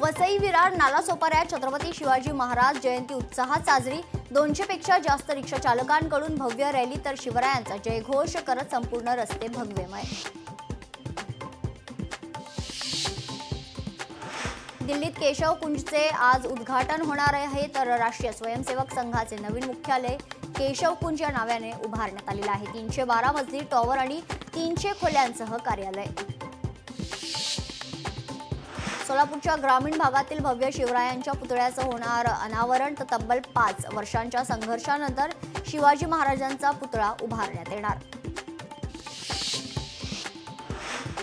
वसई विरार नालासोपाऱ्यात छत्रपती शिवाजी महाराज जयंती उत्साहात साजरी। 200 पेक्षा जास्त रिक्षा चालकांकडून भव्य रॅली तर शिवरायांचा जयघोष करत संपूर्ण रस्ते भगवेमय। दिल्लीत केशव कुंजचे आज उद्घाटन होणार आहे, तर राष्ट्रीय स्वयंसेवक संघाचे नवीन मुख्यालय केशव कुंज या नावाने उभारण्यात आलेले आहे। 312 मजली टॉवर आणि 300 खोल्यांसह कार्यालय। सोलापूरच्या ग्रामीण भागातील भव्य शिवरायांच्या पुतळ्याचं होणार अनावरण, तर तब्बल 5 वर्षांच्या संघर्षानंतर शिवाजी महाराजांचा पुतळा उभारण्यात येणार।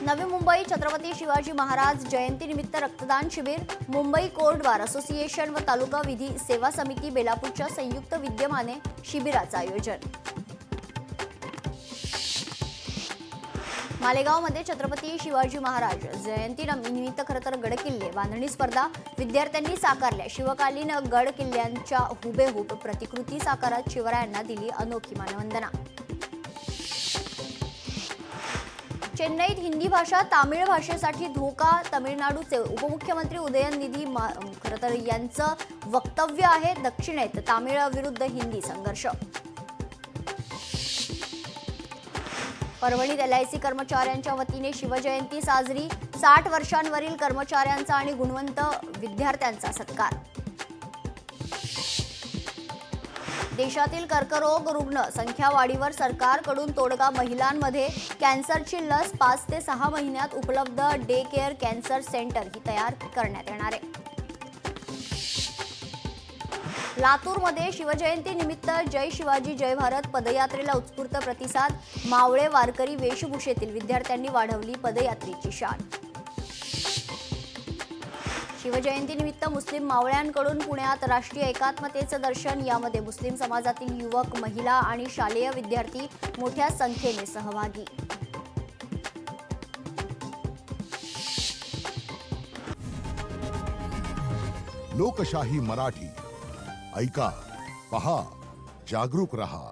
नवी मुंबई छत्रपती शिवाजी महाराज जयंतीनिमित्त रक्तदान शिबिर। मुंबई कोर्ट बार असोसिएशन व तालुका विधी सेवा समिती बेलापूरच्या संयुक्त विद्यमाने शिबिराचं आयोजन। मालेगावमध्ये छत्रपती शिवाजी महाराज जयंतीनिमित्त खरंतर गडकिल्ले बांधणी स्पर्धा विद्यार्थ्यांनी साकारल्या। शिवकालीन गड किल्ल्यांच्या हुबेहूब प्रतिकृती साकारत शिवरायांना दिली अनोखी मानवंदना। चेन्नईत हिंदी भाषा तामिळ भाषेसाठी धोका, तमिळनाडूचे उपमुख्यमंत्री उदयनिधी खरंतर यांचं वक्तव्य आहे। दक्षिणेत तामिळ विरुद्ध हिंदी संघर्ष। परभणीत LIC कर्मचाऱ्यांच्या वतीने शिवजयंती साजरी। 60 वर्षांवरील कर्मचाऱ्यांचा आणि गुणवंत विद्यार्थ्यांचा सत्कार। देशातील कर्करोग रुग्ण संख्या वाढीवर सरकारकडून तोडगा। महिलांमध्ये कॅन्सरची लस 5 ते 6 महिन्यात उपलब्ध। डे केअर कॅन्सर सेंटर ही तयार करण्यात येणार आहे। लातूरमध्ये शिवजयंती निमित्त जय शिवाजी जय भारत पदयात्रेला उत्स्फूर्त प्रतिसाद। मावळे वारकरी वेशभूषेतील विद्यार्थ्यांनी वाढवली पदयात्रेची शान। शिवजयंतीनिमित्त मुस्लिम मावळ्यांकडून पुण्यात राष्ट्रीय एकात्मतेचं दर्शन। यामध्ये मुस्लिम समाजातील युवक, महिला आणि शालेय विद्यार्थी मोठ्या संख्येने सहभागी। लोकशाही मराठी ऐका, पहा, जागरूक रहा।